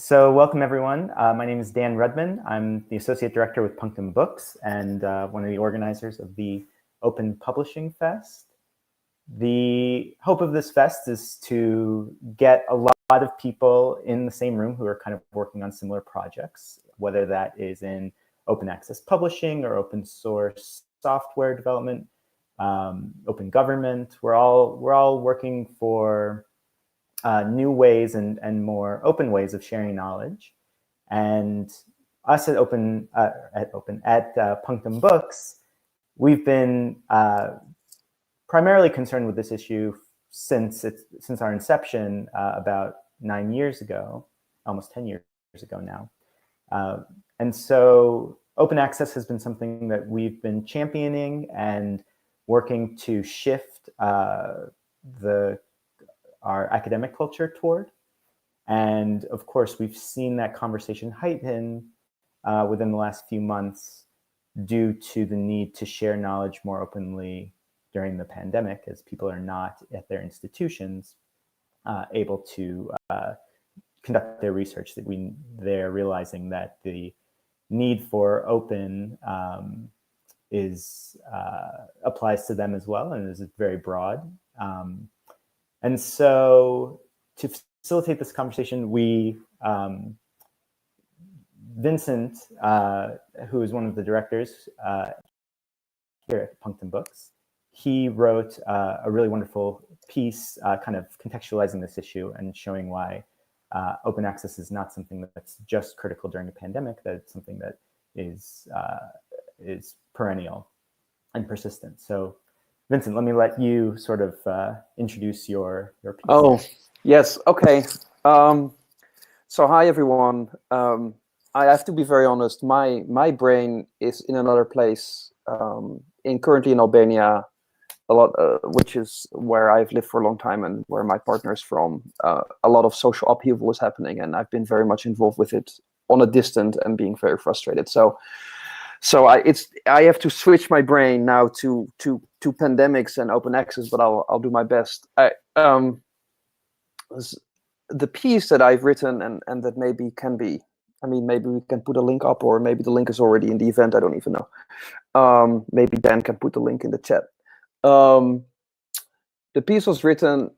So welcome everyone. My name is Dan Rudmann. I'm the Associate Director with Punctum Books and one of the organizers of the Open Publishing Fest. The hope of this fest is to get a lot of people in the same room who are kind of working on similar projects, whether that is in open access publishing or open source software development, open government. We're all working for new ways and more open ways of sharing knowledge. And us at Punctum Books, we've been primarily concerned with this issue since our inception about 9 years ago, almost 10 years ago now. And so open access has been something that we've been championing and working to shift our academic culture toward. And of course, we've seen that conversation heighten within the last few months due to the need to share knowledge more openly during the pandemic, as people are not at their institutions able to conduct their research. They're realizing that the need for open applies to them as well, and is very broad. And so to facilitate this conversation, Vincent, who is one of the directors here at Punctum Books, he wrote a really wonderful piece kind of contextualizing this issue and showing why open access is not something that's just critical during a pandemic, that it's something that is perennial and persistent. So Vincent, let me let you sort of introduce your piece. Oh, yes. Okay. So hi, everyone. I have to be very honest. My brain is in another place, currently in Albania, which is where I've lived for a long time and where my partner is from. A lot of social upheaval is happening, and I've been very much involved with it on a distance and being very frustrated. So I have to switch my brain now to pandemics and open access, but I'll do my best. The piece that I've written and that maybe can be, maybe we can put a link up, or maybe the link is already in the event. I don't even know. Maybe Dan can put the link in the chat. The piece was written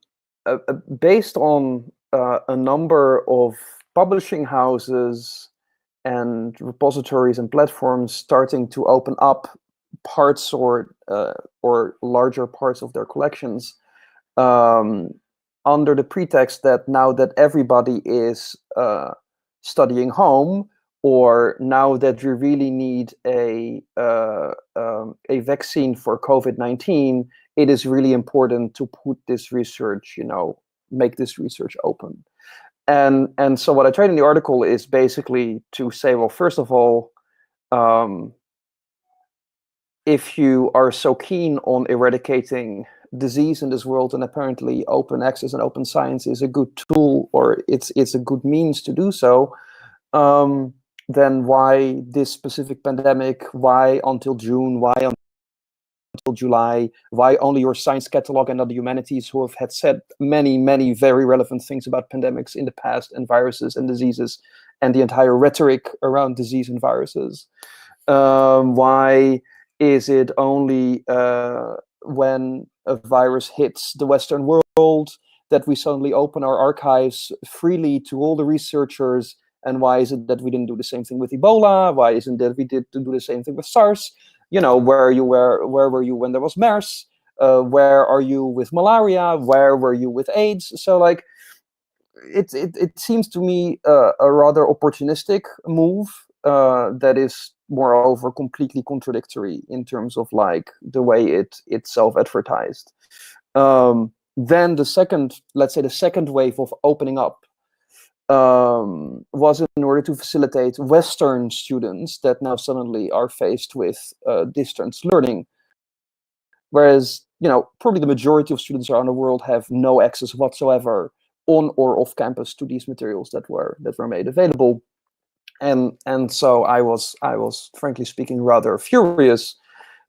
based on a number of publishing houses and repositories and platforms starting to open up parts or larger parts of their collections under the pretext that now that everybody is studying home, or now that we really need a vaccine for COVID-19, it is really important to put this research, make this research open. And so what I tried in the article is basically to say, well, first of all, if you are so keen on eradicating disease in this world, and apparently open access and open science is a good tool, or it's a good means to do so, then why this specific pandemic? Why until June? Why until July? Why only your science catalog and other humanities, who have had said many, many very relevant things about pandemics in the past, and viruses and diseases, and the entire rhetoric around disease and viruses? Why is it only when a virus hits the Western world that we suddenly open our archives freely to all the researchers? And why is it that we didn't do the same thing with Ebola? Why isn't that we did to do the same thing with SARS? Where were you when there was MERS? Where are you with malaria? Where were you with AIDS? So like, it seems to me a rather opportunistic move that is moreover completely contradictory in terms of like the way it self-advertised. Then the second wave of opening up was in order to facilitate Western students that now suddenly are faced with distance learning, whereas probably the majority of students around the world have no access whatsoever on or off campus to these materials that were made available. And so I was frankly speaking rather furious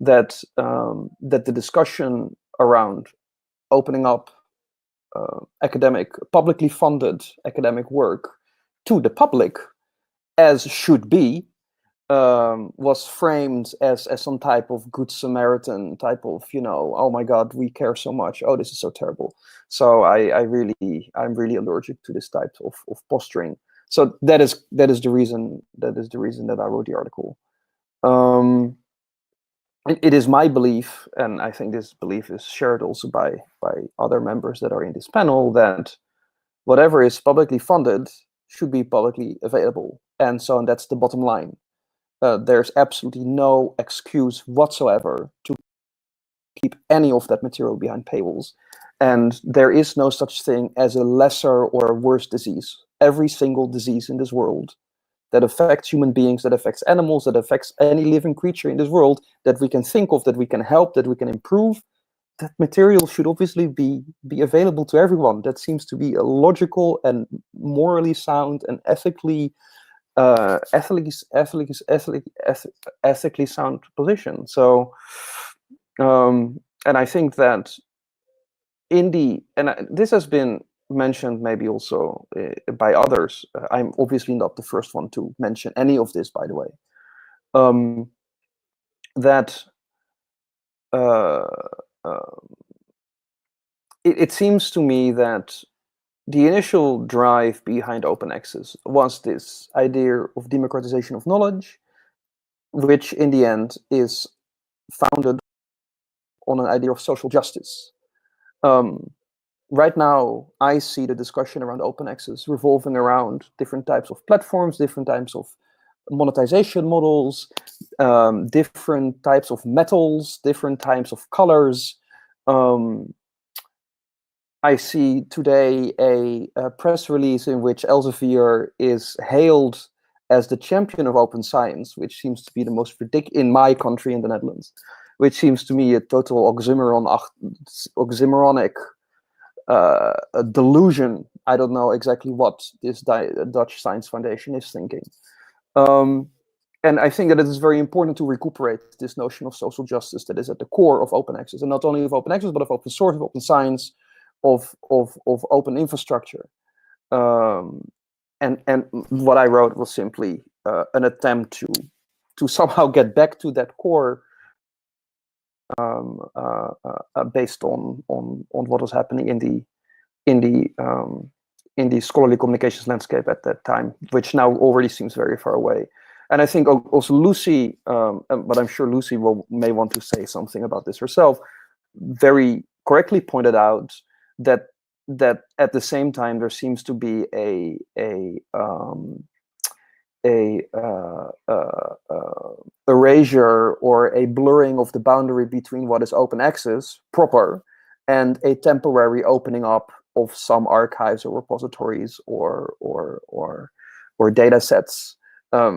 that the discussion around opening up publicly funded academic work to the public, as should be, was framed as some type of good Samaritan type of, oh my God, we care so much. Oh, this is so terrible. So I'm really allergic to this type of posturing. So that is the reason that I wrote the article. It is my belief, and I think this belief is shared also by other members that are in this panel, that whatever is publicly funded should be publicly available. And that's the bottom line. There's absolutely no excuse whatsoever to keep any of that material behind paywalls. And there is no such thing as a lesser or a worse disease. Every single disease in this world that affects human beings, that affects animals, that affects any living creature in this world that we can think of, that we can help, that we can improve, that material should obviously be available to everyone. That seems to be a logical and morally sound and ethically sound position. So, and I think that this has been mentioned maybe also by others. I'm obviously not the first one to mention any of this, by the way. That it seems to me that the initial drive behind open access was this idea of democratization of knowledge, which in the end is founded on an idea of social justice. Right now, I see the discussion around open access revolving around different types of platforms, different types of monetization models, different types of metals, different types of colors. I see today a press release in which Elsevier is hailed as the champion of open science, which seems to be the most ridiculous in my country, in the Netherlands, which seems to me a total oxymoronic a delusion. I don't know exactly what this Dutch Science Foundation is thinking. And I think that it is very important to recuperate this notion of social justice that is at the core of open access, and not only of open access, but of open source, of open science, of open infrastructure. And what I wrote was simply an attempt to somehow get back to that core, based on what was happening in the scholarly communications landscape at that time, which now already seems very far away. And I think also Lucy, but I'm sure Lucy may want to say something about this herself, very correctly pointed out that at the same time there seems to be a erasure or a blurring of the boundary between what is open access proper and a temporary opening up of some archives or repositories or data sets,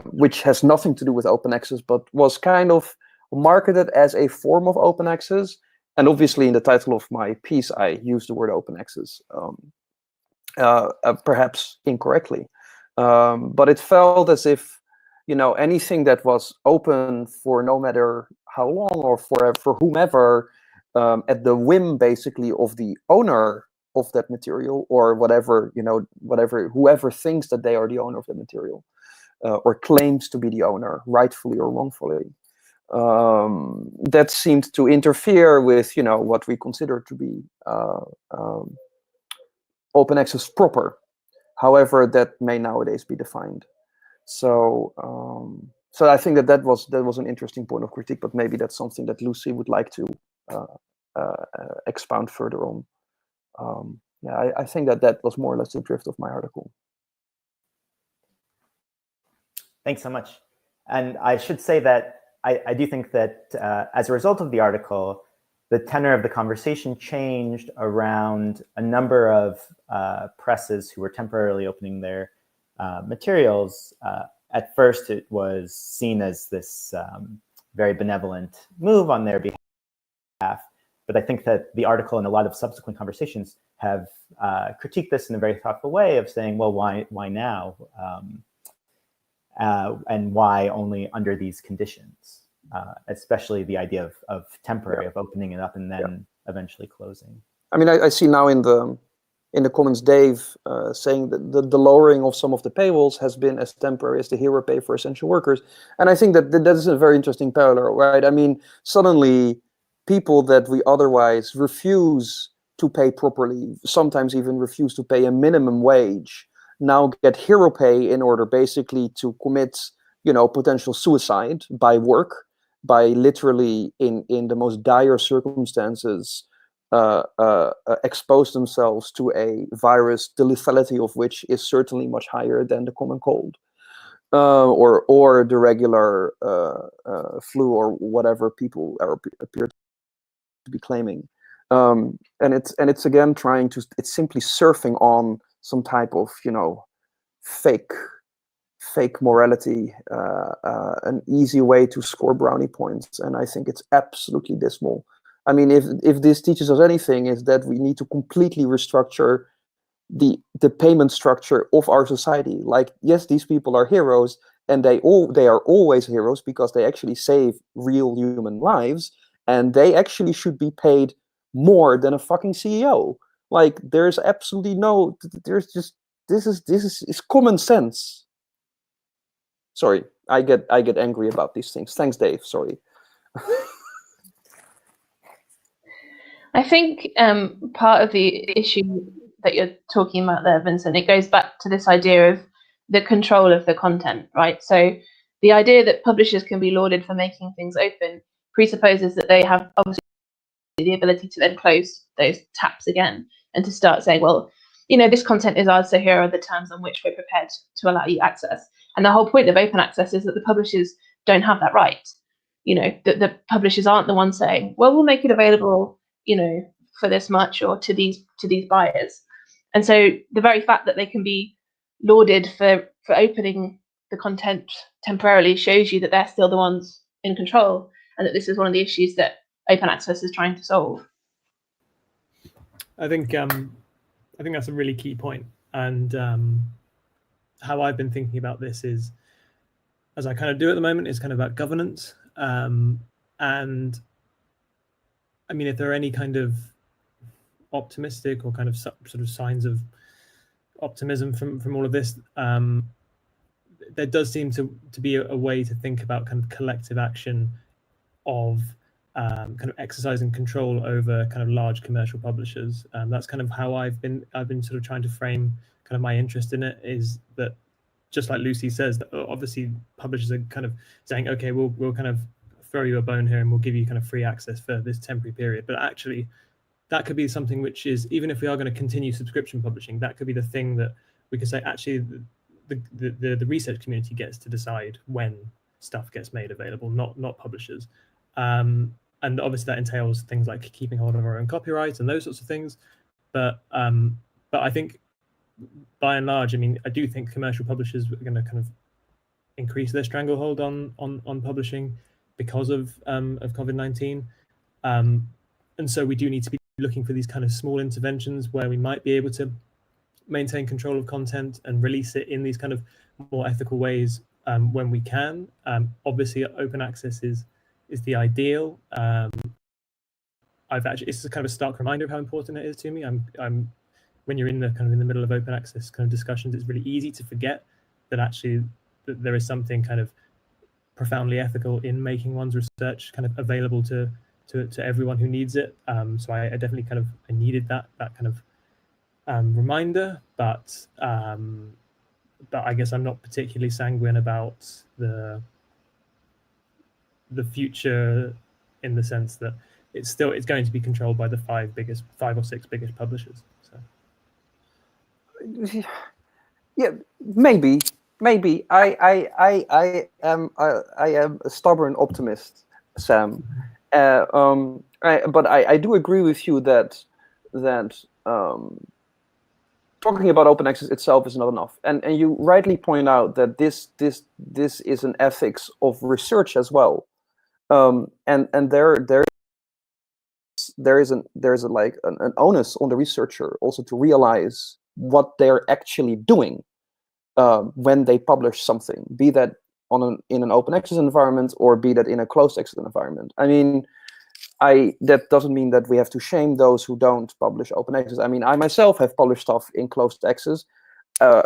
which has nothing to do with open access, but was kind of marketed as a form of open access. And obviously in the title of my piece, I used the word open access, perhaps incorrectly. But it felt as if, anything that was open for no matter how long or for whomever, at the whim basically of the owner of that material, or whatever, whoever thinks that they are the owner of the material, or claims to be the owner, rightfully or wrongfully. That seemed to interfere with, what we consider to be open access proper, however that may nowadays be defined. So I think that was an interesting point of critique, but maybe that's something that Lucy would like to expound further on. I think that was more or less the drift of my article. Thanks so much. And I should say that I do think that as a result of the article, the tenor of the conversation changed around a number of presses who were temporarily opening their materials. At first, it was seen as this very benevolent move on their behalf. But I think that the article and a lot of subsequent conversations have critiqued this in a very thoughtful way of saying, well, why now? And why only under these conditions, especially the idea of temporary, of opening it up and then eventually closing. I mean, I see now in the in the comments, Dave saying that the lowering of some of the paywalls has been as temporary as the hero pay for essential workers. And I think that is a very interesting parallel, right? I mean, suddenly people that we otherwise refuse to pay properly, sometimes even refuse to pay a minimum wage, now get hero pay in order basically to commit, potential suicide by work, by literally in the most dire circumstances, expose themselves to a virus, the lethality of which is certainly much higher than the common cold, or the regular flu, or whatever people appear to be claiming. And it's again it's simply surfing on some type of fake morality, an easy way to score brownie points, and I think it's absolutely dismal. I mean, if this teaches us anything, is that we need to completely restructure the payment structure of our society. Like, yes, these people are heroes, and they are always heroes because they actually save real human lives, and they actually should be paid more than a fucking CEO. Like, there's absolutely no, there's just, this is common sense. Sorry, I get angry about these things. Thanks, Dave. Sorry. I think part of the issue that you're talking about there, Vincent, it goes back to this idea of the control of the content, right? So the idea that publishers can be lauded for making things open presupposes that they have obviously the ability to then close those taps again and to start saying, well, this content is ours, so here are the terms on which we're prepared to allow you access. And the whole point of open access is that the publishers don't have that right. That the publishers aren't the ones saying, well, we'll make it available, for this much, or to these buyers. And so the very fact that they can be lauded for opening the content temporarily shows you that they're still the ones in control, and that this is one of the issues that open access is trying to solve. I think that's a really key point. And how I've been thinking about this is, as I kind of do at the moment, is kind of about governance. And I mean, if there are any kind of optimistic or kind of sort of signs of optimism from all of this, there does seem to be a way to think about kind of collective action of kind of exercising control over kind of large commercial publishers. That's kind of how I've been sort of trying to frame kind of my interest in it, is that, just like Lucy says, that obviously publishers are kind of saying, okay, we'll kind of throw you a bone here and we'll give you kind of free access for this temporary period. But actually, that could be something which is, even if we are going to continue subscription publishing, that could be the thing that we could say, actually, the research community gets to decide when stuff gets made available, not publishers. And obviously that entails things like keeping hold of our own copyright and those sorts of things. But I think, by and large, I mean, I do think commercial publishers are going to kind of increase their stranglehold on publishing because of COVID-19. And so we do need to be looking for these kind of small interventions where we might be able to maintain control of content and release it in these kind of more ethical ways when we can. Obviously, open access is the ideal. It's a kind of a stark reminder of how important it is to me. When you're in the middle of open access kind of discussions, it's really easy to forget that actually that there is something kind of profoundly ethical in making one's research kind of available to everyone who needs it. So I definitely kind of needed that kind of reminder, but I guess I'm not particularly sanguine about the future, in the sense that it's going to be controlled by the five or six biggest publishers. So. Yeah, maybe. I am a stubborn optimist, Sam. But I do agree with you that talking about open access itself is not enough, and you rightly point out that this is an ethics of research as well, and there is an onus on the researcher also to realize what they're actually doing when they publish something, be that in an open access environment or be that in a closed access environment. I mean, that doesn't mean that we have to shame those who don't publish open access. I mean, I myself have published stuff in closed access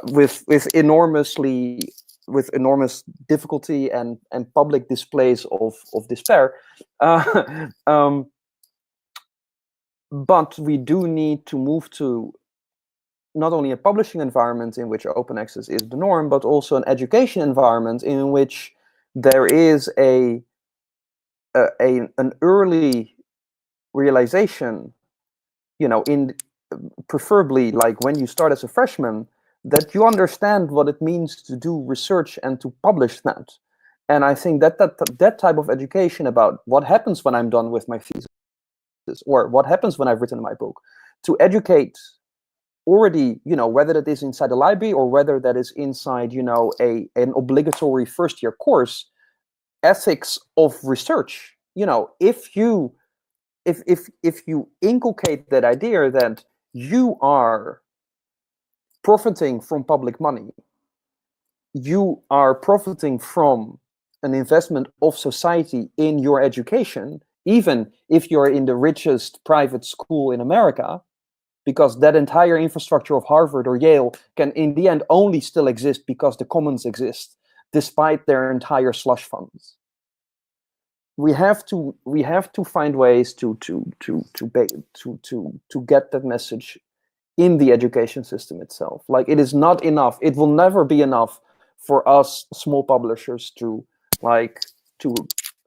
with enormous difficulty and public displays of despair. But we do need to move to not only a publishing environment in which open access is the norm, but also an education environment in which there is an early realization, in preferably like when you start as a freshman, that you understand what it means to do research and to publish that. And I think that type of education about what happens when I'm done with my thesis, or what happens when I've written my book, to educate already, whether that is inside a library or whether that is inside, an obligatory first-year course, ethics of research. If you inculcate that idea that you are profiting from public money, you are profiting from an investment of society in your education, even if you're in the richest private school in America, because that entire infrastructure of Harvard or Yale can in the end only still exist because the commons exist, despite their entire slush funds. We have to find ways to get that message in the education system itself. Like, it is not enough. It will never be enough for us small publishers to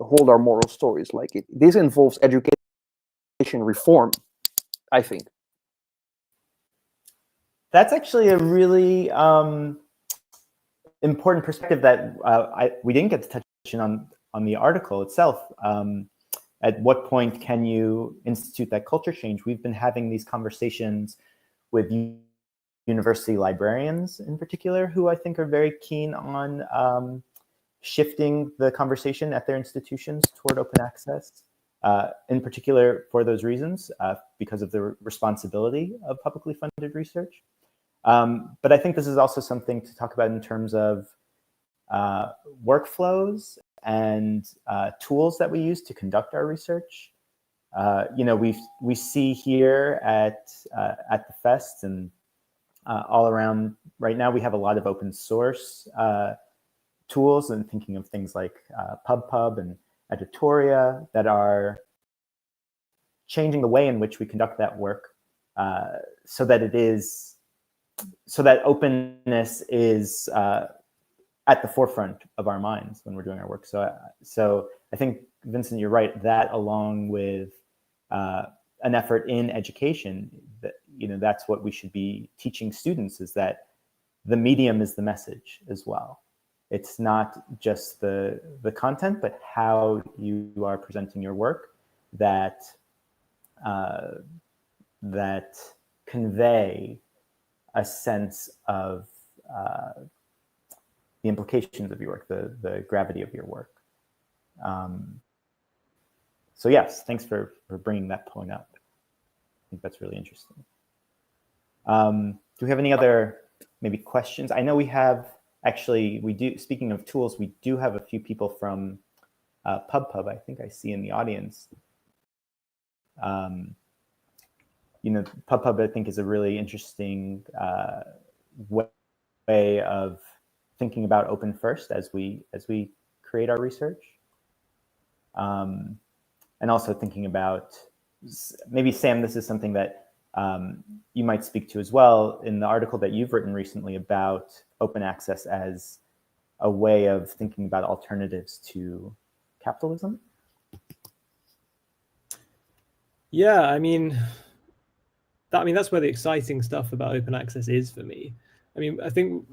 hold our moral stories. This involves education reform, I think. That's actually a really important perspective that we didn't get to touch on the article itself. At what point can you institute that culture change? We've been having these conversations with university librarians in particular, who I think are very keen on shifting the conversation at their institutions toward open access, in particular for those reasons, because of the responsibility of publicly funded research. But I think this is also something to talk about in terms of workflows and tools that we use to conduct our research. We see here at the Fest and all around right now, we have a lot of open source tools, and thinking of things like PubPub and Editoria that are changing the way in which we conduct that work, so that openness is at the forefront of our minds when we're doing our work. So I think, Vincent, you're right. That, along with an effort in education, that's what we should be teaching students, is that the medium is the message as well. It's not just the content, but how you are presenting your work that convey a sense of the implications of your work, the gravity of your work. So yes, thanks for bringing that point up. I think that's really interesting. Do we have any other maybe questions? I know we have, actually, speaking of tools, we do have a few people from PubPub, I think I see in the audience. PubPub, I think, is a really interesting way of thinking about open first as we create our research, and also thinking about, maybe Sam, this is something that you might speak to as well in the article that you've written recently about open access as a way of thinking about alternatives to capitalism. Yeah, I mean, that's where the exciting stuff about open access is for me. I mean, I think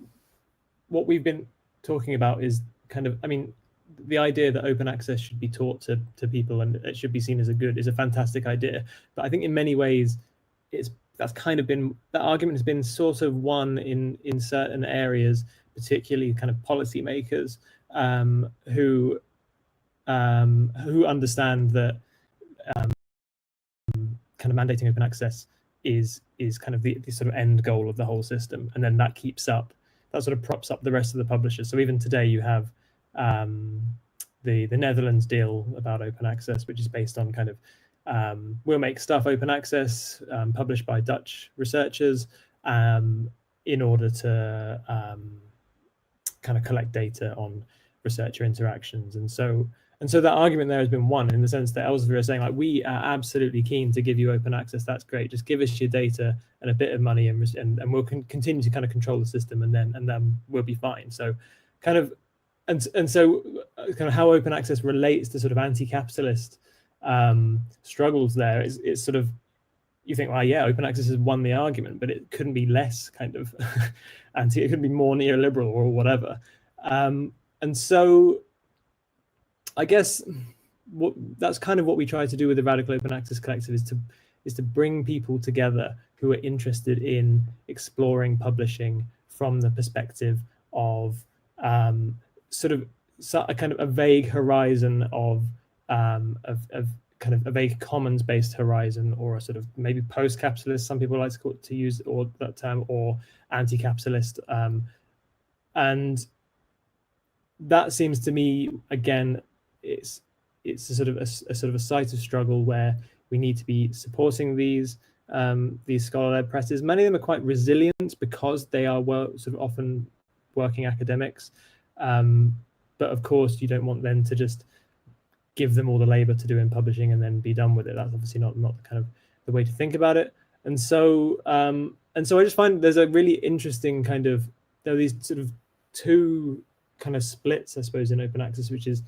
what we've been talking about is the idea that open access should be taught to people and it should be seen as is a fantastic idea. But I think in many ways, that argument has been sort of won in certain areas, particularly kind of policymakers who understand that kind of mandating open access is kind of the sort of end goal of the whole system, and then that sort of props up the rest of the publishers. So even today you have the Netherlands deal about open access, which is based on kind of we'll make stuff open access, published by Dutch researchers, in order to kind of collect data on researcher interactions. And so that argument there has been won, in the sense that Elsevier are saying, like, we are absolutely keen to give you open access. That's great. Just give us your data and a bit of money, and we'll continue to kind of control the system, and then we'll be fine. So kind of, and so kind of how open access relates to sort of anti-capitalist struggles there is sort of, you think, well, yeah, open access has won the argument, but it couldn't be less kind of it could be more neoliberal or whatever. And so I guess that's kind of what we try to do with the Radical Open Access Collective, is to bring people together who are interested in exploring publishing from the perspective of sort of a kind of a vague horizon of kind of a vague commons-based horizon, or a sort of maybe post-capitalist, some people like to use or that term, or anti-capitalist, and that seems to me, again, it's a sort of a site of struggle where we need to be supporting these scholar-led presses. Many of them are quite resilient because they are sort of often working academics, but of course you don't want them to just give them all the labor to do in publishing and then be done with it. That's obviously not kind of the way to think about it. And so I just find there's a really interesting kind of, there are these sort of two kind of splits, I suppose, in open access, which is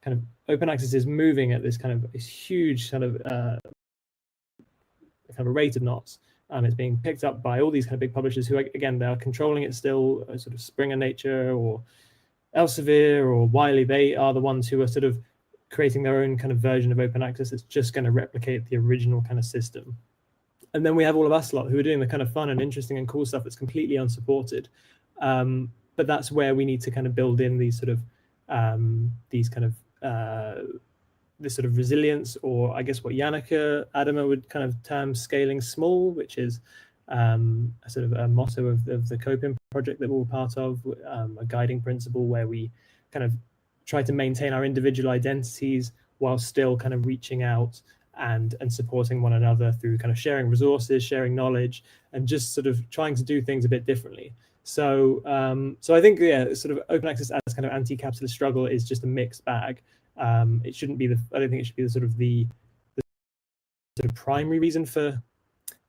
kind of open access is moving at this kind of this huge kind of a rate of knots. It's being picked up by all these kind of big publishers who, again, they are controlling it still, sort of Springer Nature or Elsevier or Wiley. They are the ones who are sort of creating their own kind of version of open access that's just going to replicate the original kind of system. And then we have all of us lot who are doing the kind of fun and interesting and cool stuff that's completely unsupported. But that's where we need to kind of build in these sort of this sort of resilience, or I guess what Janneke Adama would kind of term scaling small, which is a sort of a motto of the Coping project that we're part of, a guiding principle where we kind of try to maintain our individual identities while still kind of reaching out and supporting one another through kind of sharing resources, sharing knowledge, and just sort of trying to do things a bit differently. So I think, yeah, sort of open access as kind of anti-capitalist struggle is just a mixed bag. It shouldn't be I don't think it should be the sort of primary reason for.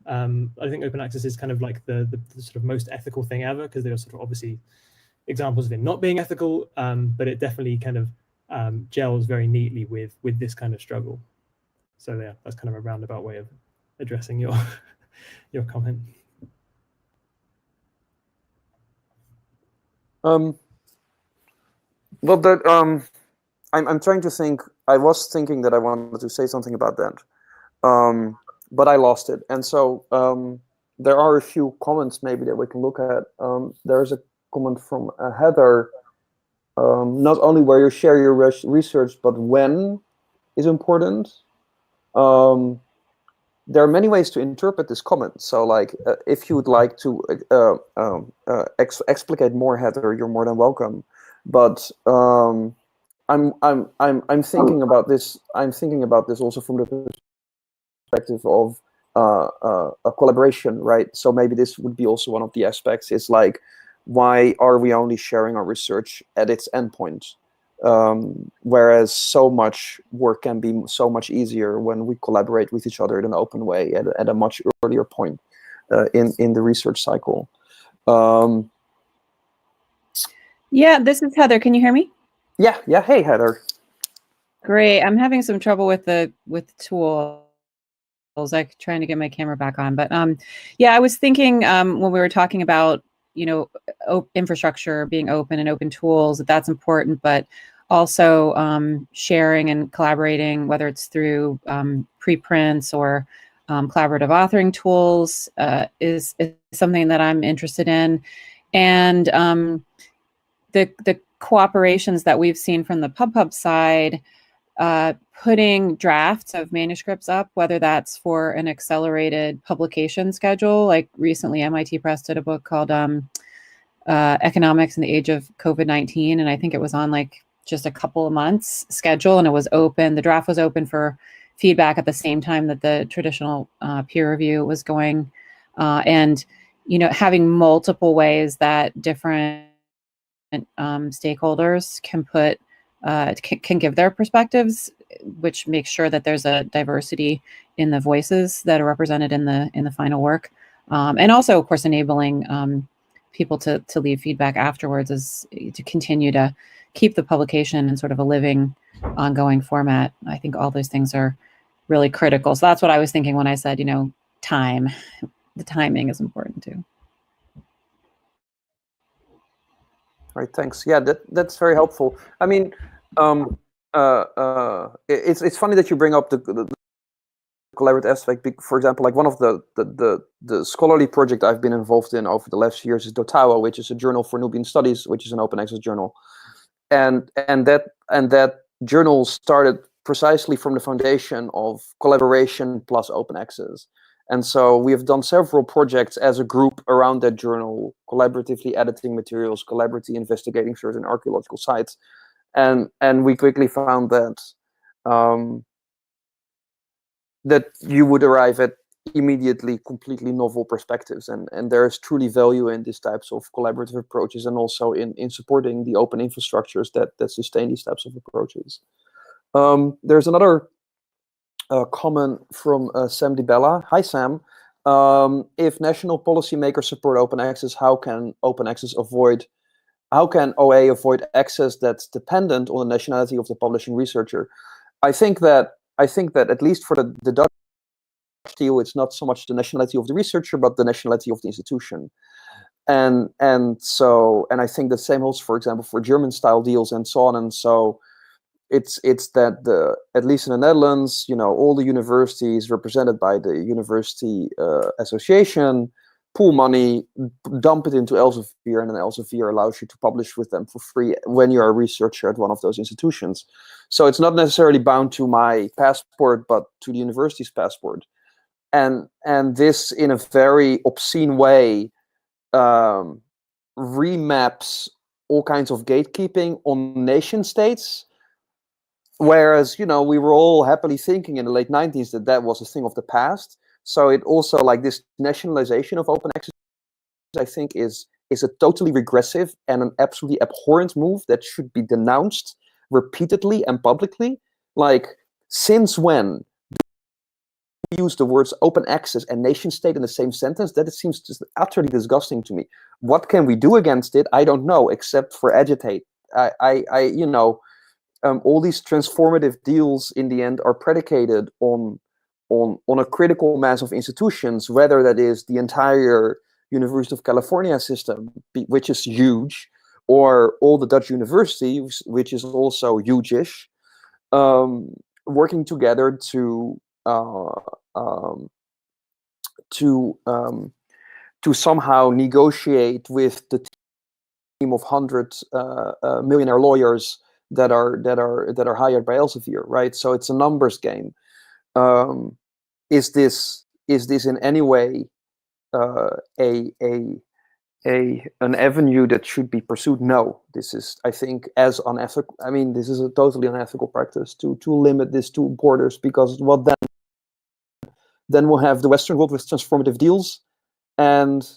I think open access is kind of like the sort of most ethical thing ever, because there are sort of obviously examples of it not being ethical, but it definitely kind of gels very neatly with this kind of struggle. So yeah, that's kind of a roundabout way of addressing your comment. Well, that I'm trying to think. I was thinking that I wanted to say something about that, but I lost it. And so there are a few comments maybe that we can look at. There's a comment from Heather. Not only where you share your research, but when is important. There are many ways to interpret this comment. So, like, if you would like to explicate more, Heather, you're more than welcome. But I'm thinking about this. I'm thinking about this also from the perspective of a collaboration, right? So maybe this would be also one of the aspects. Is like, why are we only sharing our research at its endpoint? Whereas so much work can be so much easier when we collaborate with each other in an open way at a much earlier point in the research cycle. Yeah, this is Heather. Can you hear me? Yeah. Hey, Heather. Great. I'm having some trouble with the tools. Like trying to get my camera back on, but yeah, I was thinking when we were talking about, you know, infrastructure being open and open tools, that's important, but also sharing and collaborating, whether it's through preprints or collaborative authoring tools, is something that I'm interested in. And the cooperations that we've seen from the PubPub side, putting drafts of manuscripts up, whether that's for an accelerated publication schedule, like recently MIT Press did a book called Economics in the Age of COVID-19, and I think it was on like just a couple of months schedule, and it was open. The draft was open for feedback at the same time that the traditional peer review was going, and having multiple ways that different stakeholders can give their perspectives, which makes sure that there's a diversity in the voices that are represented in the final work, and also, of course, enabling people to leave feedback afterwards is to continue to keep the publication in sort of a living, ongoing format. I think all those things are really critical. So that's what I was thinking when I said, time. The timing is important too. Right. Thanks. Yeah, that's very helpful. I mean, it's funny that you bring up the collaborative aspect. For example, like one of the scholarly project I've been involved in over the last few years is Dotawa, which is a journal for Nubian studies, which is an open access journal, and that journal started precisely from the foundation of collaboration plus open access. And so we have done several projects as a group around that journal, collaboratively editing materials, collaboratively investigating certain archaeological sites, and we quickly found that that you would arrive at immediately completely novel perspectives, and there is truly value in these types of collaborative approaches, and also in supporting the open infrastructures that sustain these types of approaches. There's another comment from Sam DiBella. Hi, Sam. If national policymakers support open access, how can OA avoid access that's dependent on the nationality of the publishing researcher? I think that at least for the Dutch deal, it's not so much the nationality of the researcher, but the nationality of the institution. And I think the same holds, for example, for German style deals and so on. And so it's that at least in the Netherlands, all the universities represented by the university association pool money, dump it into Elsevier, and then Elsevier allows you to publish with them for free when you're a researcher at one of those institutions. So it's not necessarily bound to my passport, but to the university's passport. And this, in a very obscene way, remaps all kinds of gatekeeping on nation states. Whereas, we were all happily thinking in the late 90s that was a thing of the past. So it also, like, this nationalization of open access, I think, is a totally regressive and an absolutely abhorrent move that should be denounced repeatedly and publicly. Like, since when we use the words open access and nation state in the same sentence? That it seems just utterly disgusting to me. What can we do against it? I don't know, except for agitate. All these transformative deals in the end are predicated on a critical mass of institutions, whether that is the entire University of California system, which is huge, or all the Dutch universities, which is also huge-ish, working together to somehow negotiate with the team of 100 millionaire lawyers that are hired by Elsevier, right? So it's a numbers game. Is this in any way an avenue that should be pursued? No. This is, I think, as unethical. I mean, this is a totally unethical practice to limit this to borders, because what then we'll have the Western world with transformative deals, and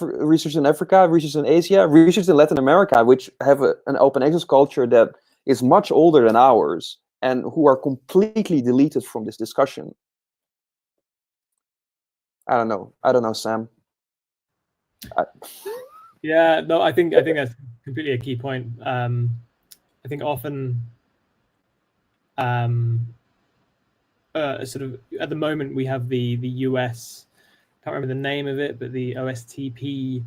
research in Africa, research in Asia, research in Latin America, which have an open access culture that is much older than ours, and who are completely deleted from this discussion. I don't know, Sam. Yeah, no, I think that's completely a key point. I think often, sort of at the moment, we have the US, can't remember the name of it, but the OSTP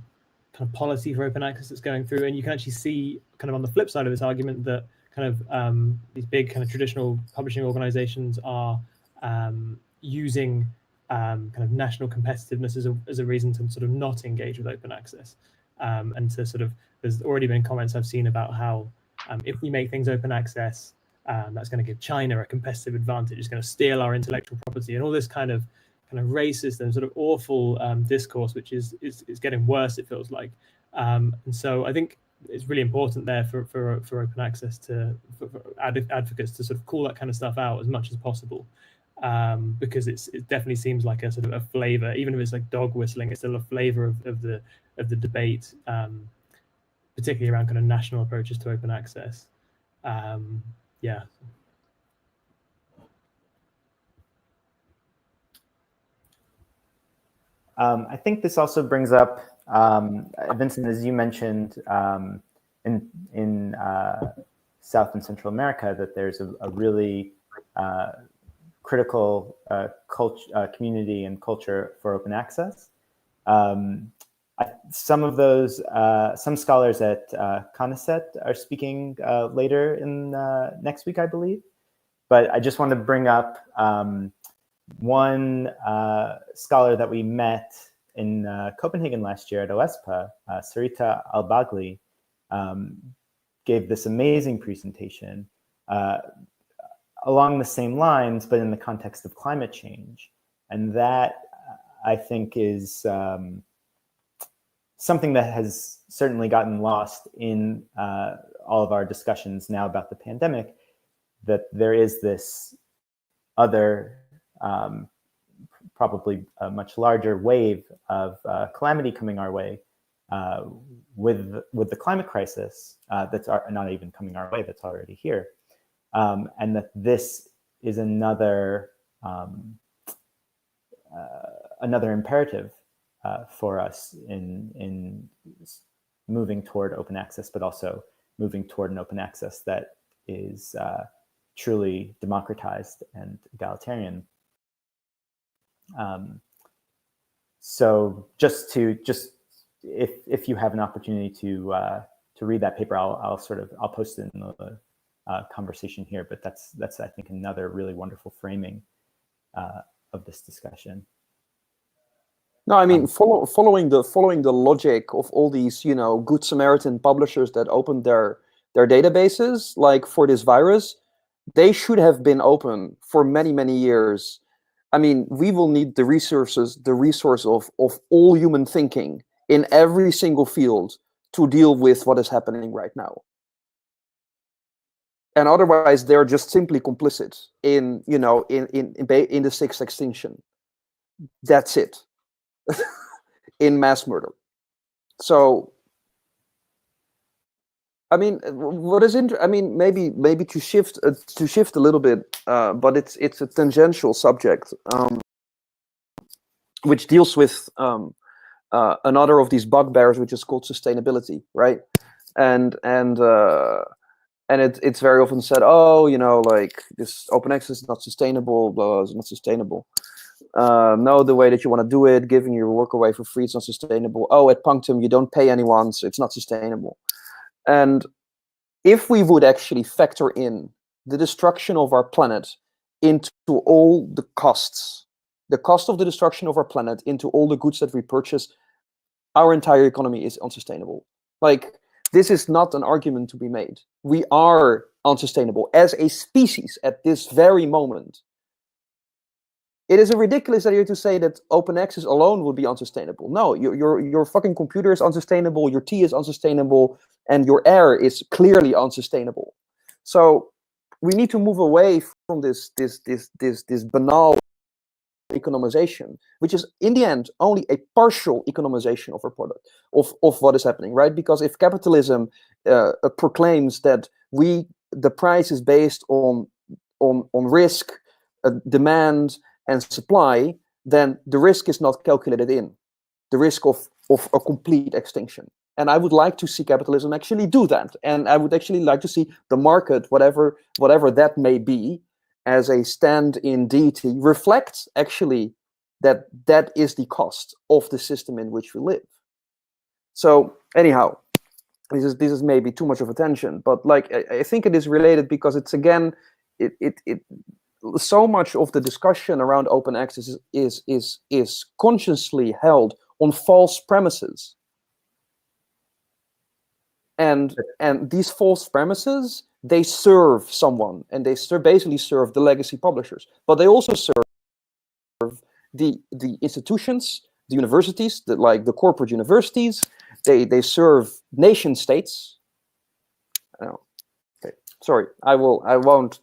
kind of policy for open access that's going through, and you can actually see kind of on the flip side of this argument that kind of these big kind of traditional publishing organizations are using kind of national competitiveness as a reason to sort of not engage with open access, and to sort of, there's already been comments I've seen about how if we make things open access, that's going to give China a competitive advantage. It's going to steal our intellectual property, and all this kind of racist and sort of awful discourse, which is getting worse, it feels like. And so I think it's really important there for open access for advocates to sort of call that kind of stuff out as much as possible. because it definitely seems like a sort of a flavor, even if it's like dog whistling, it's still a flavor of the debate, particularly around kind of national approaches to open access. Yeah. I think this also brings up, Vincent, as you mentioned, in South and Central America, that there's a really critical community and culture for open access. Some of those, some scholars at CONICET are speaking later in next week, I believe. But I just want to bring up one scholar that we met in Copenhagen last year at OESPA, Sarita Albagli, gave this amazing presentation along the same lines, but in the context of climate change. And that, I think, is something that has certainly gotten lost in all of our discussions now about the pandemic, that there is this other, probably a much larger wave of calamity coming our way with the climate crisis that's not even coming our way, that's already here. And that this is another imperative for us in moving toward open access, but also moving toward an open access that is truly democratized and egalitarian. So if you have an opportunity to read that paper, I'll post it in the conversation here. But that's I think another really wonderful framing of this discussion. No, I mean, following the logic of all these, Good Samaritan publishers that opened their databases, like for this virus, they should have been open for many, many years. I mean, we will need the resource of all human thinking in every single field to deal with what is happening right now. And otherwise, they're just simply complicit in the sixth extinction. That's it. In mass murder. So, I mean, what is I mean, maybe to shift a little bit, but it's a tangential subject, which deals with another of these bugbears, which is called sustainability, right? And it's very often said, oh, like this open access is not sustainable, blah, blah, it's not sustainable. No, the way that you want to do it, giving your work away for free, it's not sustainable. Oh, at Punctum, you don't pay anyone, so it's not sustainable. And if we would actually factor in the destruction of our planet into all the costs, the cost of the destruction of our planet into all the goods that we purchase, our entire economy is unsustainable. Like, this is not an argument to be made. We are unsustainable as a species at this very moment. It is a ridiculous idea to say that open access alone would be unsustainable. No, your fucking computer is unsustainable, your tea is unsustainable, and your air is clearly unsustainable. So we need to move away from this banal economization, which is in the end only a partial economization of our product, of what is happening, right? Because if capitalism proclaims that the price is based on risk, demand, and supply, then the risk is not calculated in the risk of a complete extinction. And I would like to see capitalism actually do that. And I would actually like to see the market, whatever that may be, as a stand-in deity, reflect actually that is the cost of the system in which we live. So anyhow, this is maybe too much of attention, but like I think it is related because it's again so much of the discussion around open access is consciously held on false premises. And these false premises, they serve someone, and they basically serve the legacy publishers, but they also serve the institutions, the universities, like the corporate universities. They serve nation states. Oh, okay, sorry, I won't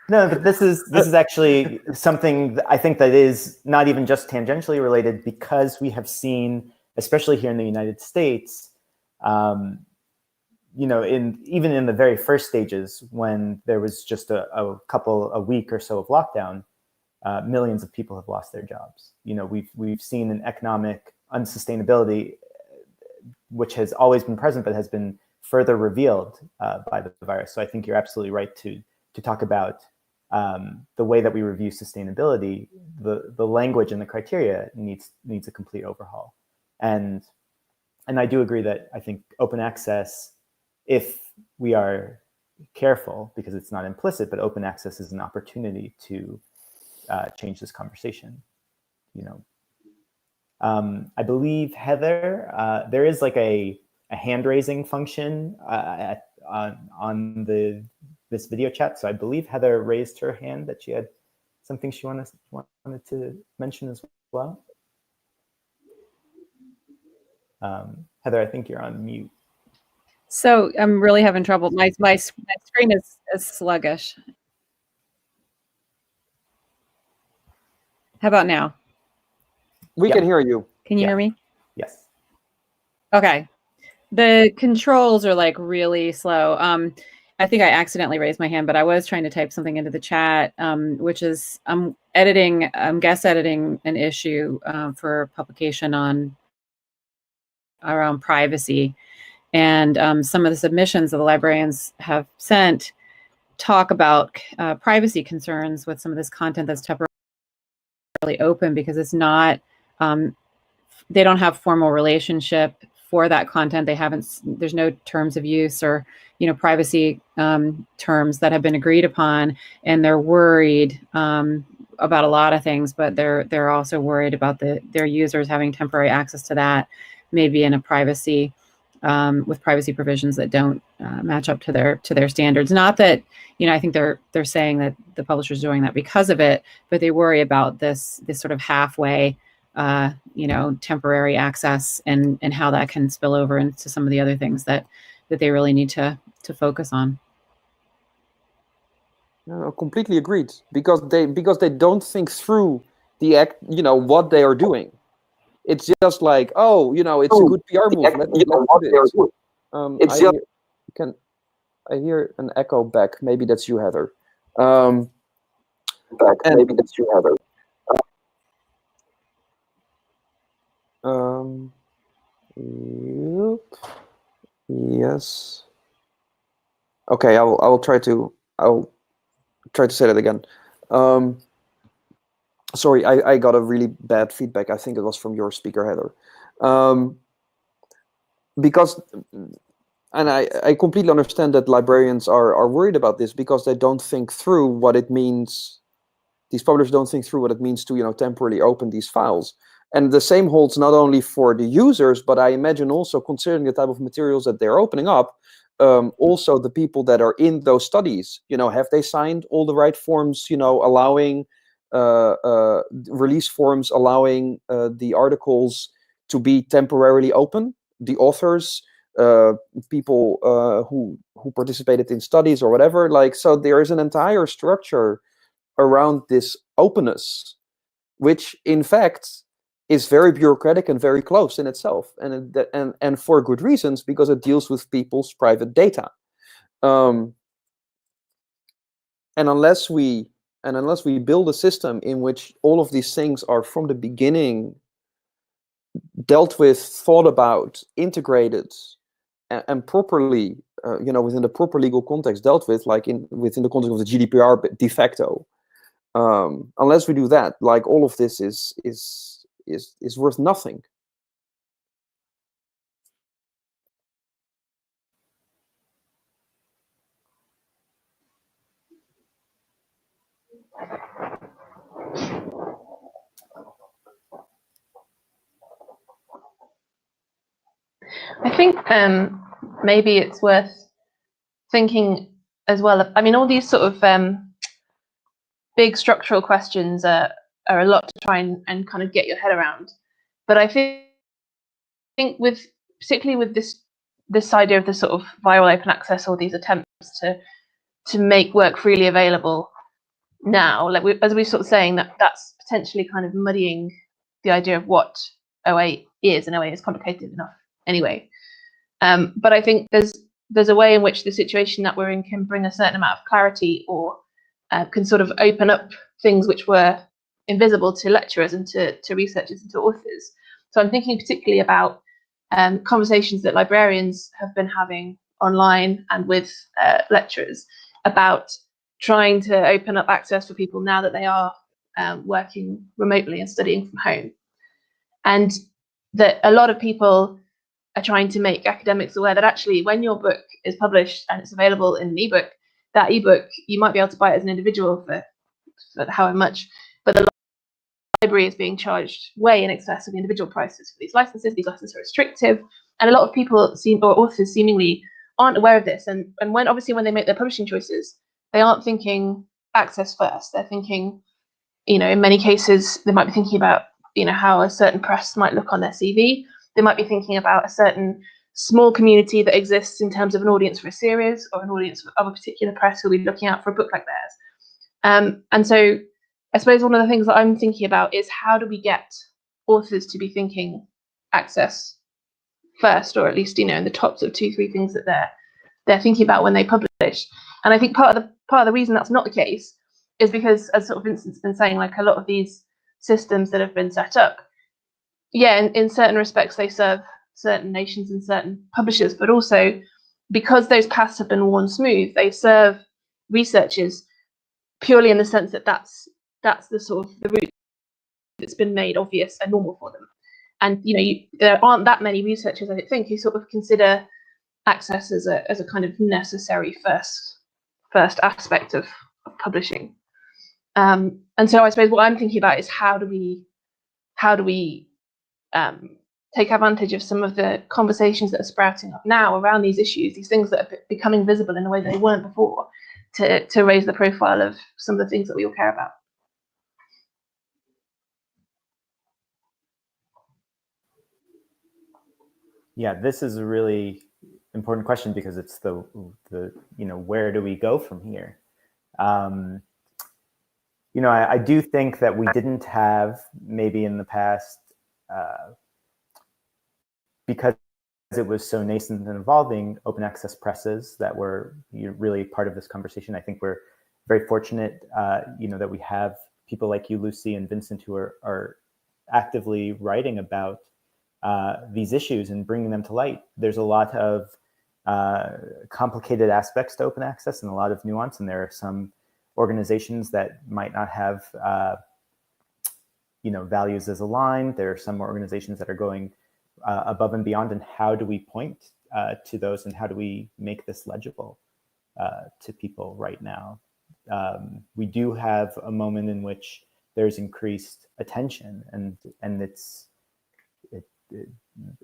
No, but this is actually something that I think that is not even just tangentially related, because we have seen, especially here in the United States, you know, even in the very first stages, when there was just a week or so of lockdown, millions of people have lost their jobs. You know, we've seen an economic unsustainability, which has always been present, but has been further revealed by the virus. So I think you're absolutely right to talk about the way that we review sustainability. The language and the criteria needs a complete overhaul. And I do agree that I think open access, if we are careful, because it's not implicit, but open access is an opportunity to change this conversation. You know, I believe, Heather, there is like a hand raising function on this video chat. So I believe Heather raised her hand that she had something she wanted to mention as well. Heather, I think you're on mute. So I'm really having trouble. My screen is sluggish. How about now? We can hear you. Can you hear me? Yes. Okay. The controls are like really slow. I think I accidentally raised my hand, but I was trying to type something into the chat, which is I'm guest editing an issue for publication around privacy. And some of the submissions that the librarians have sent talk about privacy concerns with some of this content that's temporarily open, because it's not, they don't have formal relationship for that content. There's no terms of use or, you know, privacy terms that have been agreed upon, and they're worried about a lot of things, but they're also worried about their users having temporary access to that, maybe in a privacy with privacy provisions that don't match up to their standards. Not that, you know, I think they're saying that the publisher's doing that because of it, but they worry about this sort of halfway, you know, temporary access and how that can spill over into some of the other things that they really need to focus on. Completely agreed, because they don't think through what they are doing. It's just like, oh, you know, it's a good PR move. Let's do it. I hear an echo back. Maybe that's you, Heather. Maybe that's you, Heather. Yes. Okay, I'll try to say that again. Sorry, I got a really bad feedback. I think it was from your speaker, Heather. Because, and I completely understand that librarians are worried about this, because they don't think through what it means. These publishers don't think through what it means to, you know, temporarily open these files. And the same holds not only for the users, but I imagine also, considering the type of materials that they're opening up, also the people that are in those studies. You know, have they signed all the right forms, you know, allowing release forms, allowing the articles to be temporarily open? The authors, people who participated in studies or whatever. Like, so there is an entire structure around this openness, which in fact is very bureaucratic and very close in itself, and for good reasons, because it deals with people's private data. And unless we build a system in which all of these things are from the beginning dealt with, thought about, integrated, and properly, you know, within the proper legal context dealt with, like within the context of the GDPR de facto, unless we do that, like, all of this is worth nothing. I think maybe it's worth thinking as well. I mean, all these sort of big structural questions are a lot to try and kind of get your head around. But I think particularly with this idea of the sort of viral open access, or these attempts to make work freely available, now, like as we sort of saying that's potentially kind of muddying the idea of what OA is, and OA is complicated enough anyway. But I think there's a way in which the situation that we're in can bring a certain amount of clarity, or can sort of open up things which were invisible to lecturers and to researchers and to authors. So I'm thinking particularly about conversations that librarians have been having online and with lecturers about trying to open up access for people now that they are working remotely and studying from home. And that a lot of people are trying to make academics aware that actually when your book is published and it's available in an ebook, that ebook, you might be able to buy it as an individual for however much, but the library is being charged way in excess of the individual prices for these licenses. These licenses are restrictive, and a lot of people or authors seemingly aren't aware of this. And when they make their publishing choices, they aren't thinking access first. They're thinking, in many cases, they might be thinking about, how a certain press might look on their CV. They might be thinking about a certain small community that exists in terms of an audience for a series, or an audience of a particular press who'll be looking out for a book like theirs. And so I suppose one of the things that I'm thinking about is how do we get authors to be thinking access first, or at least, in the tops of 2-3 things that they're thinking about when they publish. And I think part of the reason that's not the case is because, as sort of Vincent's been saying, like a lot of these systems that have been set up, in certain respects they serve certain nations and certain publishers, but also because those paths have been worn smooth, they serve researchers purely in the sense that that's the sort of the route that's been made obvious and normal for them. And there aren't that many researchers, I think, who sort of consider access as a kind of necessary first aspect of publishing. And so I suppose what I'm thinking about is how do we take advantage of some of the conversations that are sprouting up now around these issues, these things that are becoming visible in a way that they weren't before, to raise the profile of some of the things that we all care about. Yeah, this is a really important question because it's the where do we go from here? I do think that we didn't have, maybe in the past, because it was so nascent and evolving, open access presses that were really part of this conversation. I think we're very fortunate, that we have people like you, Lucy, and Vincent, who are actively writing about these issues and bringing them to light. There's a lot of complicated aspects to open access and a lot of nuance, and there are some organizations that might not have values as aligned. There are some organizations that are going above and beyond, and how do we point to those, and how do we make this legible to people right now? We do have a moment in which there's increased attention, and it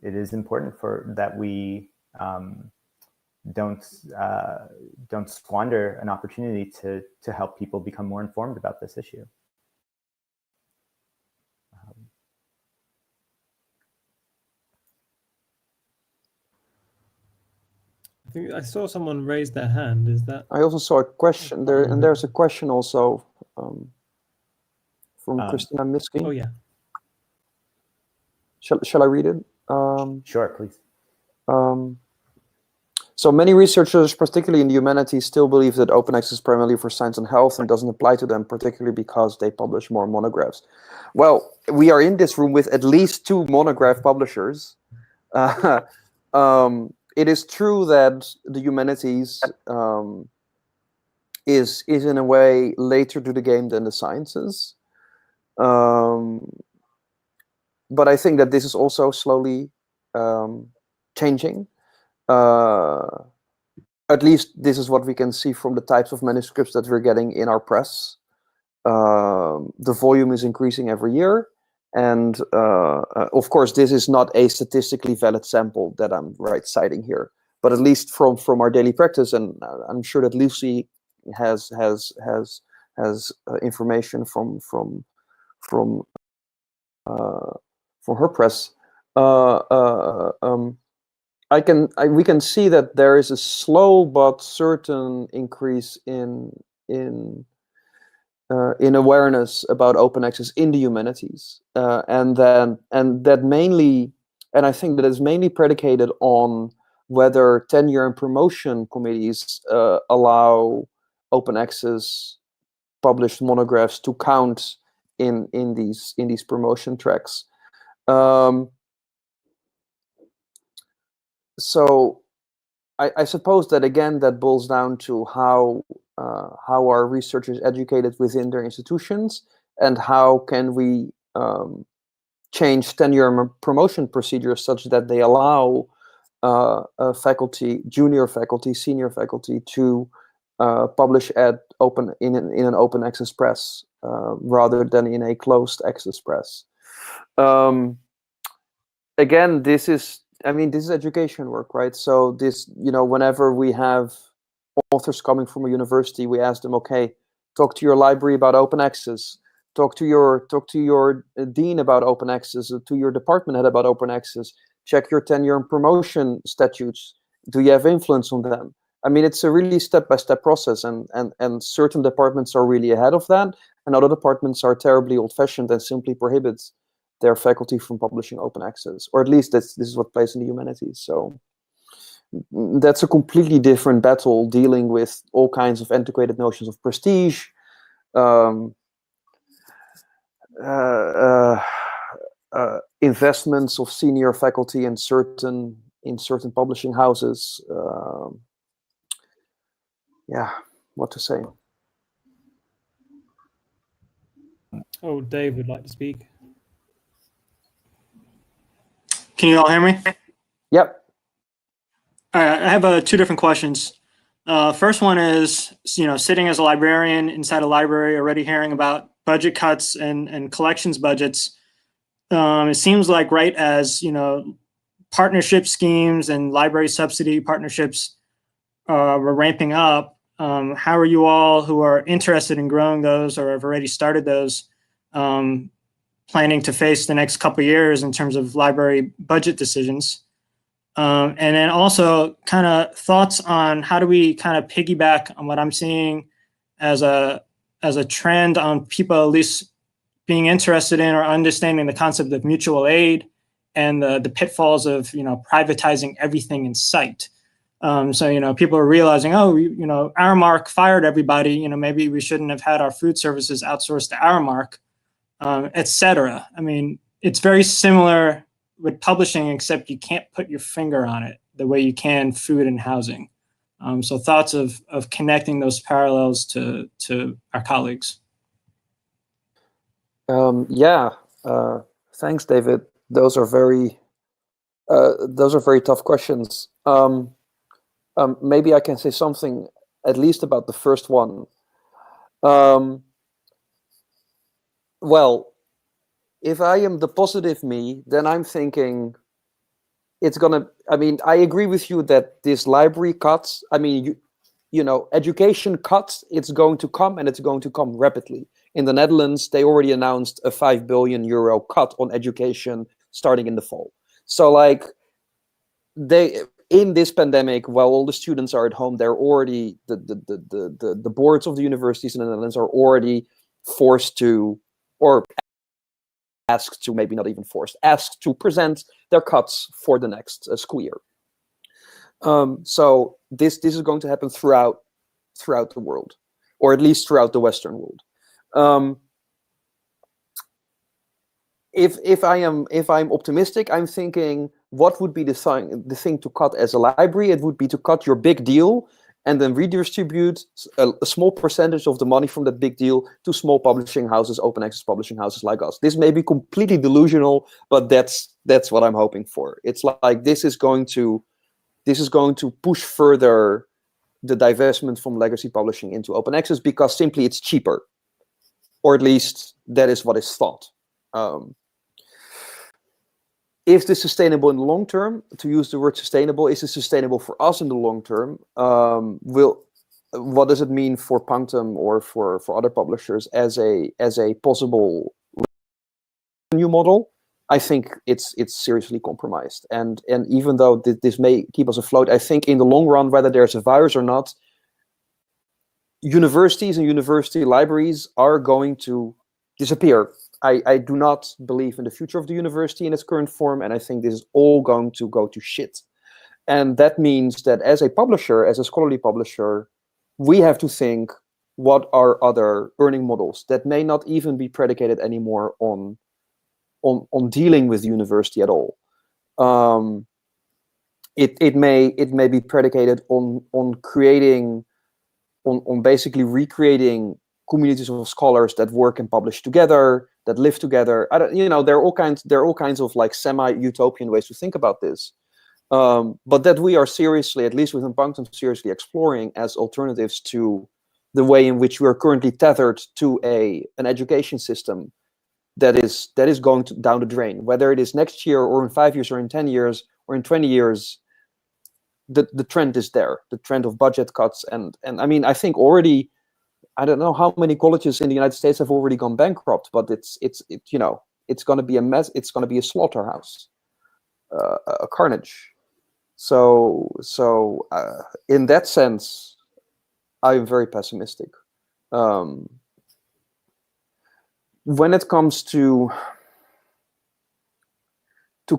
is important that we don't squander an opportunity to help people become more informed about this issue. I think I saw someone raise their hand. Is that? I also saw a question there, and there's a question also from Christina Miski. Oh yeah. Shall I read it? Sure, please. So many researchers, particularly in the humanities, still believe that open access is primarily for science and health and doesn't apply to them, particularly because they publish more monographs. Well, we are in this room with at least 2 monograph publishers. It is true that the humanities is in a way later to the game than the sciences. But I think that this is also slowly changing. At least this is what we can see from the types of manuscripts that we're getting in our press. The volume is increasing every year. And of course, this is not a statistically valid sample that I'm citing here. But at least from our daily practice, and I'm sure that Lucy has information from her press. We can see that there is a slow but certain increase in in awareness about open access in the humanities, and that mainly, and I think that is mainly predicated on whether tenure and promotion committees allow open access published monographs to count in these promotion tracks. So I suppose that again that boils down to how are researchers educated within their institutions, and how can we change tenure and promotion procedures such that they allow faculty, junior faculty, senior faculty to publish at in an open access press rather than in a closed access press. Again, this is education work, right? So this, whenever we have authors coming from a university, we ask them, okay, talk to your library about open access, talk to your dean about open access, to your department head about open access, check your tenure and promotion statutes. Do you have influence on them? I mean, it's a really step-by-step process, and certain departments are really ahead of that, and other departments are terribly old-fashioned and simply prohibit their faculty from publishing open access, or at least this is what plays in the humanities. So that's a completely different battle, dealing with all kinds of antiquated notions of prestige, investments of senior faculty in certain publishing houses. Yeah, what to say? Oh, Dave would like to speak. Can you all hear me? Yep. All right, I have two different questions. First one is, sitting as a librarian inside a library, already hearing about budget cuts and collections budgets. It seems like right as, partnership schemes and library subsidy partnerships were ramping up, how are you all who are interested in growing those or have already started those planning to face the next couple of years in terms of library budget decisions? And then also kind of thoughts on how do we kind of piggyback on what I'm seeing as a trend on people at least being interested in or understanding the concept of mutual aid and the pitfalls of, privatizing everything in sight. So, people are realizing, oh, Aramark fired everybody, maybe we shouldn't have had our food services outsourced to Aramark. Etc. I mean, it's very similar with publishing, except you can't put your finger on it the way you can food and housing. So thoughts of connecting those parallels to our colleagues. Thanks, David. Those are very tough questions. Maybe I can say something at least about the first one. Well, if I am the positive me, then I'm thinking it's gonna. I mean, I agree with you that this library cuts. I mean, education cuts. It's going to come, and it's going to come rapidly. In the Netherlands, they already announced a €5 billion cut on education starting in the fall. So, like, in this pandemic, while all the students are at home, they're already the boards of the universities in the Netherlands are already forced to, or asked to, maybe not even forced, asked to present their cuts for the next school year. So this is going to happen throughout the world, or at least throughout the Western world. If I'm optimistic, I'm thinking, what would be the thing to cut as a library? It would be to cut your big deal and then redistribute a small percentage of the money from that big deal to small publishing houses, open access publishing houses like us. This may be completely delusional, but that's what I'm hoping for. It's like this is going to push further the divestment from legacy publishing into open access, because simply it's cheaper, or at least that is what is thought. Is this sustainable in the long term? To use the word sustainable, is this sustainable for us in the long term? What does it mean for Punctum or for other publishers as a possible revenue model? I think it's seriously compromised. And even though this may keep us afloat, I think in the long run, whether there's a virus or not, universities and university libraries are going to disappear. I do not believe in the future of the university in its current form, and I think this is all going to go to shit. And that means that as a publisher, as a scholarly publisher, we have to think, what are other earning models that may not even be predicated anymore on dealing with the university at all. It may be predicated on creating, on basically recreating communities of scholars that work and publish together, that live together. There are all kinds of like semi-utopian ways to think about this. But that we are seriously, at least within Punctum, seriously exploring as alternatives to the way in which we are currently tethered to an education system that is going down the drain. Whether it is next year or in 5 years or in 10 years or in 20 years, the trend is there. The trend of budget cuts, and I mean, I think already, I don't know how many colleges in the United States have already gone bankrupt, but it's going to be a mess. It's going to be a slaughterhouse, a carnage. So in that sense, I'm very pessimistic. When it comes to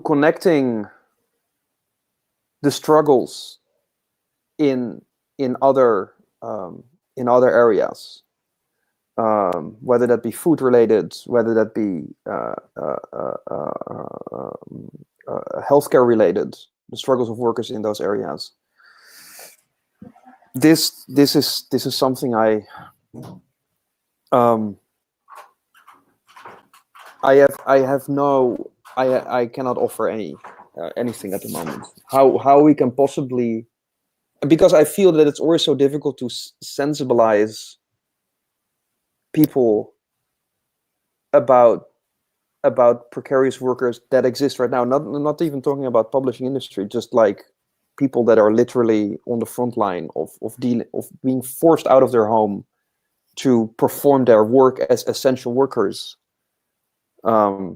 connecting the struggles in other areas, whether that be food related, whether that be healthcare related, the struggles of workers in those areas. This is something I cannot offer anything at the moment. How we can possibly, because I feel that it's always so difficult to sensibilize people about precarious workers that exist right now. Not even talking about publishing industry, just like people that are literally on the front line of being forced out of their home to perform their work as essential workers. Yeah,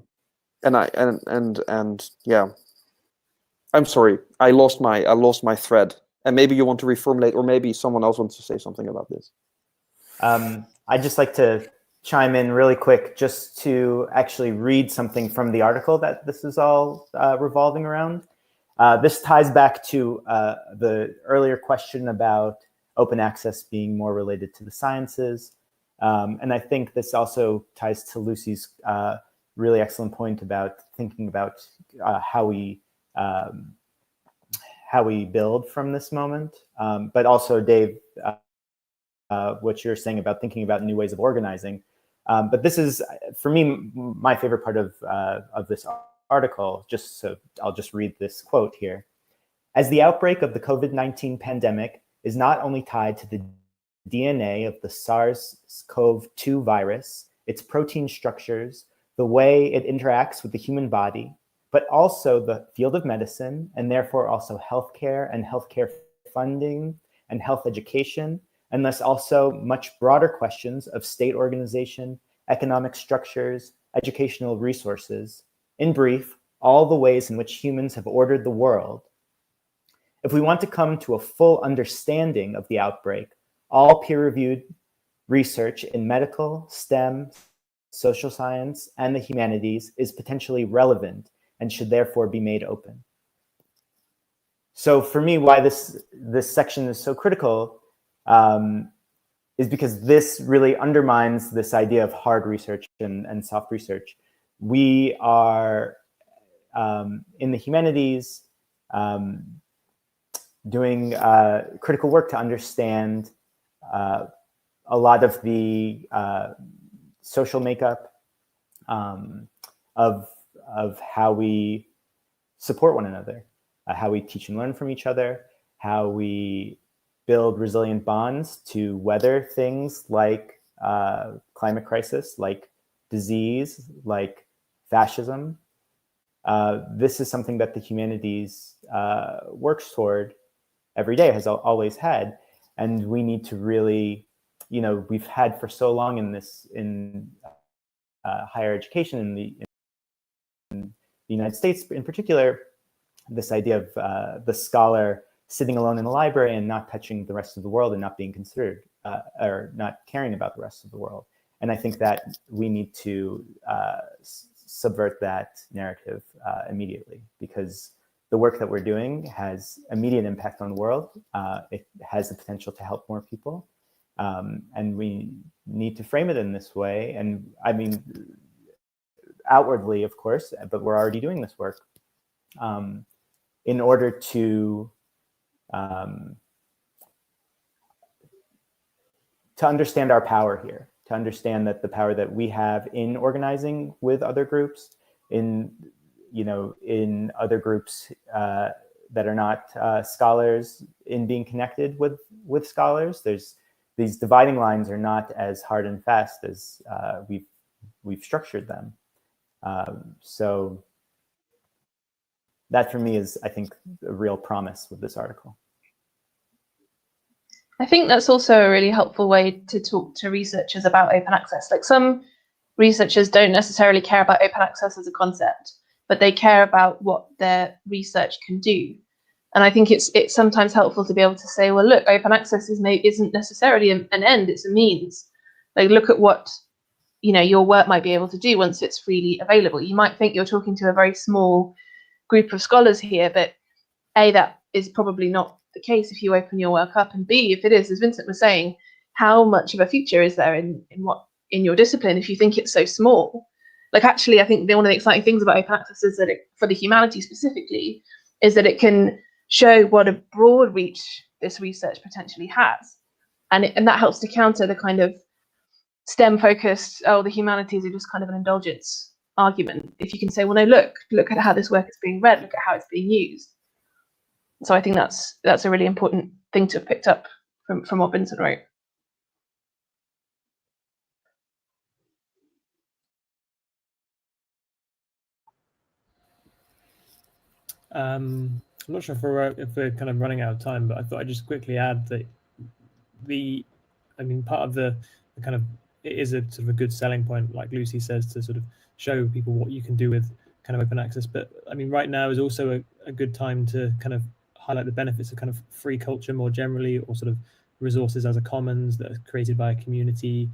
I'm sorry, I lost my thread, and maybe you want to reformulate, or maybe someone else wants to say something about this. I'd just like to chime in really quick, just to actually read something from the article that this is all revolving around. This ties back to the earlier question about open access being more related to the sciences. And I think this also ties to Lucy's really excellent point about thinking about how we build from this moment. But also, Dave, what you're saying about thinking about new ways of organizing. But this is, for me, my favorite part of this article, so I'll just read this quote here. As the outbreak of the COVID-19 pandemic is not only tied to the DNA of the SARS-CoV-2 virus, its protein structures, the way it interacts with the human body, but also the field of medicine, and therefore also healthcare and healthcare funding and health education, and thus also much broader questions of state organization, economic structures, educational resources, in brief, all the ways in which humans have ordered the world. If we want to come to a full understanding of the outbreak, all peer-reviewed research in medical, STEM, social science, and the humanities is potentially relevant and should therefore be made open. So for me, why this section is so critical is because this really undermines this idea of hard research and soft research. We are, in the humanities, doing critical work to understand a lot of the social makeup of how we support one another, how we teach and learn from each other, how we build resilient bonds to weather things like climate crisis, like disease, like fascism. This is something that the humanities works toward every day, has always had, and we need to really, we've had for so long in higher education in the United States in particular, this idea of the scholar sitting alone in the library and not touching the rest of the world and not being considered. or not caring about the rest of the world. And I think that we need to subvert that narrative immediately, because the work that we're doing has immediate impact on the world. It has the potential to help more people. And we need to frame it in this way. And I mean, outwardly, of course, but we're already doing this work in order to understand our power here, to understand that the power that we have in organizing with other groups, in other groups that are not scholars, in being connected with scholars. These dividing lines are not as hard and fast as we've structured them. So that for me is, I think, a real promise with this article. I think that's also a really helpful way to talk to researchers about open access. Like, some researchers don't necessarily care about open access as a concept, but they care about what their research can do. And I think it's sometimes helpful to be able to say, well, look, open access isn't necessarily an end, it's a means. Like, look at what your work might be able to do once it's freely available. You might think you're talking to a very small group of scholars here, but A, that is probably not the case if you open your work up, and B, if it is, as Vincent was saying, how much of a future is there in your discipline if you think it's so small? Like, actually, I think one of the exciting things about open access is that for the humanities specifically, is that it can show what a broad reach this research potentially has, and that helps to counter the kind of STEM focused, the humanities are just kind of an indulgence argument. If you can say, well, no, look at how this work is being read, look at how it's being used. So I think that's a really important thing to have picked up from what Vincent wrote. I'm not sure if we're kind of running out of time, but I thought I'd just quickly add that part of the kind of, it is a sort of a good selling point, like Lucy says, to sort of show people what you can do with kind of open access. But I mean, right now is also a good time to kind of highlight the benefits of kind of free culture more generally, or sort of resources as a commons that are created by a community,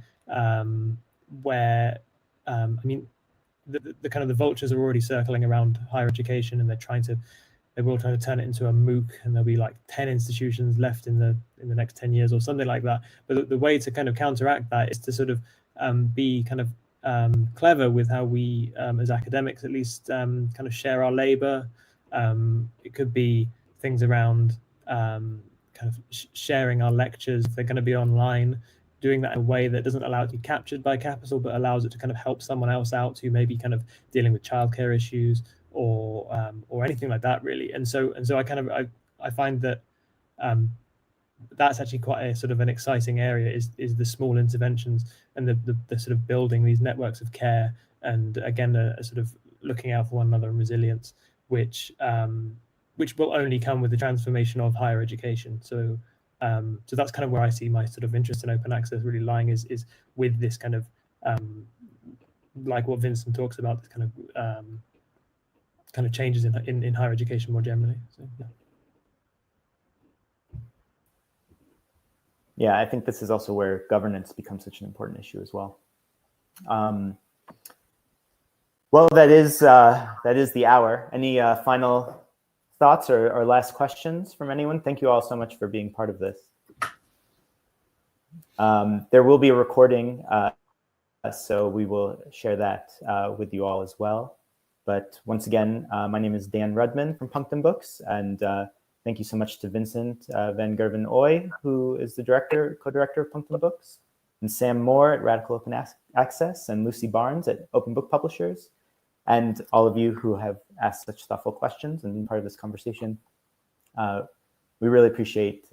where the kind of the vultures are already circling around higher education, and they will try to turn it into a MOOC, and there'll be like 10 institutions left in the next 10 years or something like that. But the way to kind of counteract that is to sort of be kind of clever with how we, as academics at least, kind of share our labor. It could be things around kind of sharing our lectures. If they're going to be online, doing that in a way that doesn't allow it to be captured by Capital, but allows it to kind of help someone else out who may be kind of dealing with childcare issues or anything like that, really. And so I find that that's actually quite a sort of an exciting area, is the small interventions and the sort of building these networks of care, and again a sort of looking out for one another and resilience, which will only come with the transformation of higher education. So that's kind of where I see my sort of interest in open access really lying, is with this kind of like what Vincent talks about, this kind of changes in higher education more generally. So, yeah. Yeah, I think this is also where governance becomes such an important issue as well. Well, that is the hour. Any final thoughts or last questions from anyone? Thank you all so much for being part of this. There will be a recording, so we will share that with you all as well. But once again, my name is Dan Rudmann from Punctum Books, and thank you so much to Vincent van Gerven Oy, who is the co-director of Punctum Books, and Sam Moore at Radical Open Access, and Lucy Barnes at Open Book Publishers, and all of you who have asked such thoughtful questions and been part of this conversation. We really appreciate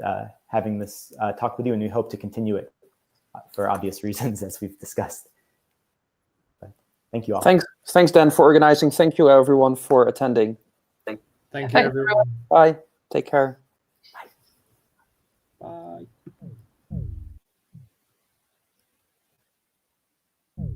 having this talk with you, and we hope to continue it for obvious reasons, as we've discussed. But thank you all. Thanks, Dan, for organizing. Thank you, everyone, for attending. Thank you, everyone. Bye. Take care.